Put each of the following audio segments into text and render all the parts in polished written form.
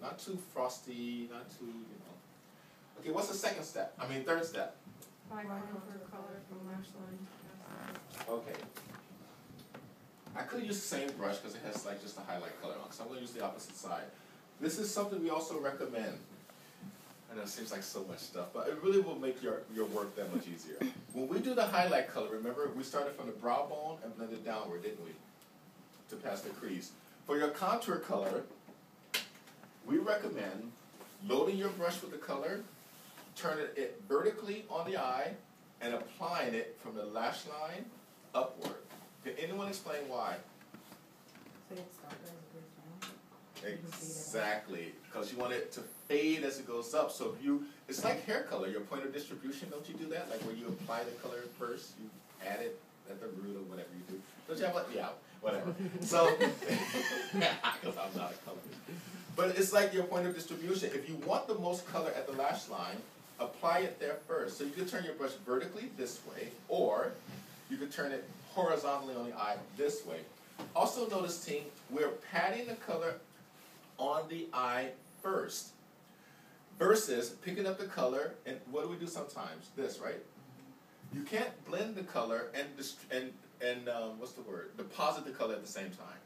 Not too frosty, not too, Okay, what's the second step? Third step. Apply contour color from lash line. Okay. I could use the same brush because it has like just a highlight color on, so I'm going to use the opposite side. This is something we also recommend. I know it seems like so much stuff, but it really will make your work that much easier. When we do the highlight color, remember we started from the brow bone and blended downward, didn't we? To pass the crease. For your contour color, we recommend loading your brush with the color, turning it vertically on the eye, and applying it from the lash line upward. Can anyone explain why? So it's darker as it goes down? Exactly, because you want it to fade as it goes up. So if it's like hair color, your point of distribution, don't you do that? Like where you apply the color first, you add it at the root or whatever you do. Don't you have like, yeah, whatever. So, because I'm not a colorist. But it's like your point of distribution. If you want the most color at the lash line, apply it there first. So you can turn your brush vertically this way, or you can turn it horizontally on the eye this way. Also notice, team, we're patting the color on the eye first versus picking up the color, and what do we do sometimes? This, right? You can't blend the color and what's the word? Deposit the color at the same time.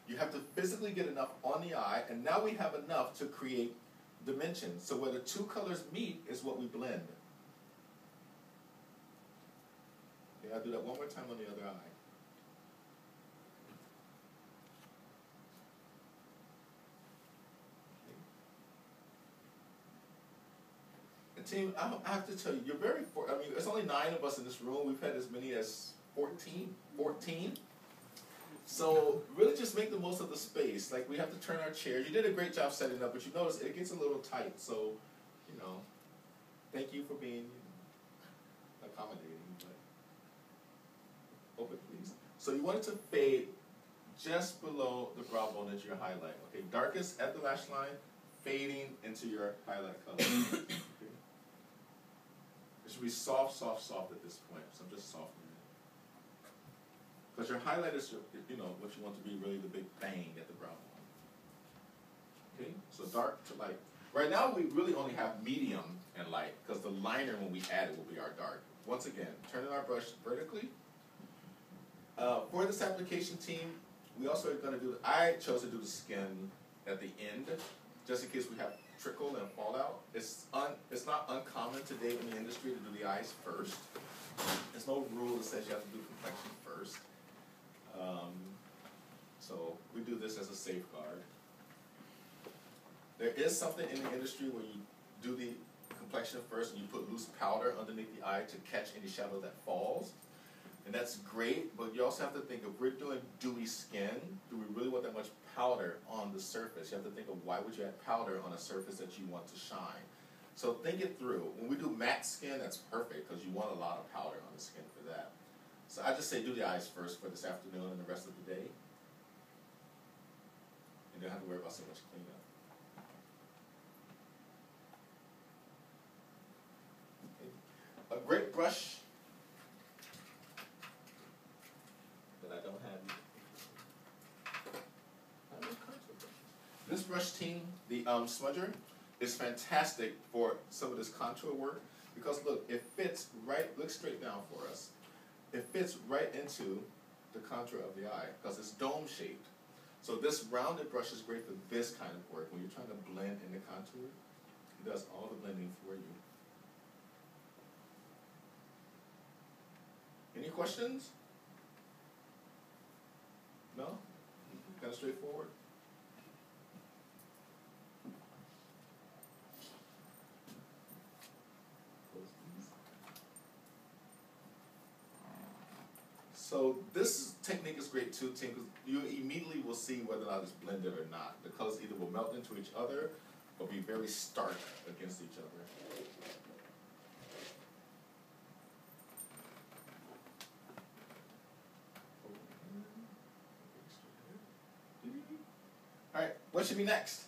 You have to physically get enough on the eye, and now we have enough to create dimensions. So where the two colors meet is what we blend. Okay, I'll do that one more time on the other eye. Team, I have to tell you, you're very, there's only 9 of us in this room. We've had as many as 14. So really just make the most of the space. Like we have to turn our chairs. You did a great job setting up, but you notice it gets a little tight. So, thank you for being accommodating. But open, please. So you want it to fade just below the brow bone into your highlight. Okay, darkest at the lash line, fading into your highlight color. Okay. It should be soft, soft, soft at this point. So I'm just softening it. Because your highlight is, what you want to be really the big bang at the brow bone. Okay, so dark to light. Right now we really only have medium and light because the liner when we add it will be our dark. Once again, turning our brush vertically. For this application, team, we also are going to do, I chose to do the skin at the end, just in case we have trickle and fallout. It's not uncommon today in the industry to do the eyes first. There's no rule that says you have to do complexion first. So we do this as a safeguard. There is something in the industry where you do the complexion first and you put loose powder underneath the eye to catch any shadow that falls. And that's great, but you also have to think, if we're doing dewy skin, do we really want that much powder on the surface? You have to think of why would you add powder on a surface that you want to shine. So think it through. When we do matte skin, that's perfect because you want a lot of powder on the skin for that. So I just say do the eyes first for this afternoon and the rest of the day. And you don't have to worry about so much cleanup. Okay. A great brush that I don't have. This brush, team, the smudger, is fantastic for some of this contour work because look, it fits right, look straight down for us. It fits right into the contour of the eye because it's dome shaped. So this rounded brush is great for this kind of work. When you're trying to blend in the contour, it does all the blending for you. Any questions? No? Kind of straightforward? So this technique is great too, team, because you immediately will see whether or not it's blended or not. The colors either will melt into each other or be very stark against each other. All right, what should be next?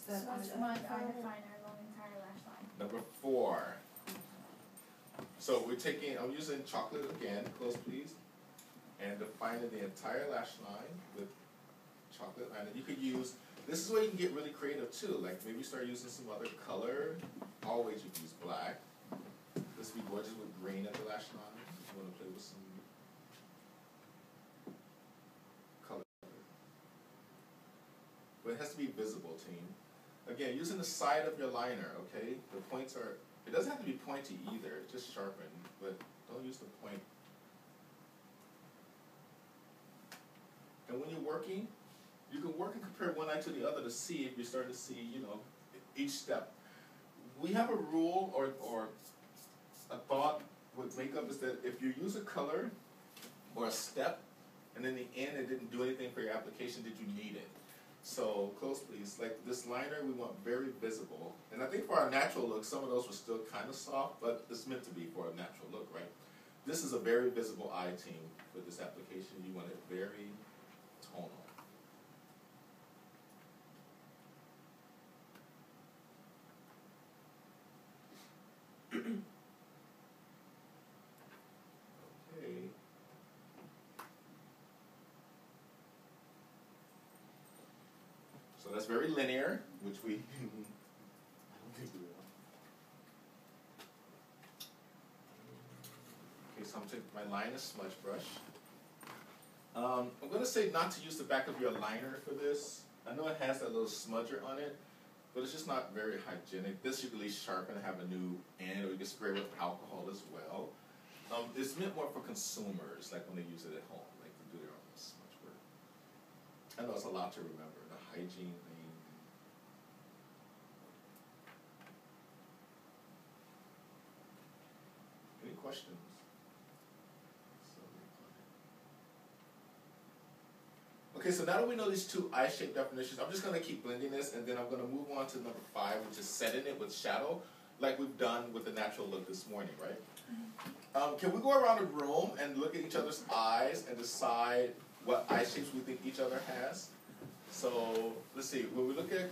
Smudge mud finer along the entire lash line. Number 4. So we're taking, I'm using chocolate again, close please. and defining the entire lash line with chocolate liner. You could use, this is where you can get really creative too, like maybe start using some other color. Always you can use black. This would be gorgeous with green at the lash line if you want to play with some color. But it has to be visible, team. Again, using the side of your liner, okay? The points are, it doesn't have to be pointy either, just sharpen, but don't use the point. And when you're working, you can work and compare one eye to the other to see if you start to see, you know, each step. We have a rule or a thought with makeup is that if you use a color or a step, and in the end it didn't do anything for your application, did you need it? So, close please, like this liner we want very visible. And I think for our natural look, some of those were still kind of soft, but it's meant to be for a natural look, right? This is a very visible eye, team, for this application. You want it very tonal. Okay. So that's very linear, which we, I don't think we will. Okay, so I'm taking my liner smudge brush. I'm going to say not to use the back of your liner for this. I know it has that little smudger on it, but it's just not very hygienic. This you can at least sharpen and have a new end, or you can spray with alcohol as well. It's meant more for consumers, like when they use it at home, like to do their own smudge work. I know it's a lot to remember, the hygiene thing. Any questions? Okay, so now that we know these two eye shape definitions, I'm just going to keep blending this, and then I'm going to move on to number 5, which is setting it with shadow, like we've done with the natural look this morning, right? Can we go around the room and look at each other's eyes and decide what eye shapes we think each other has? So, let's see, when we look at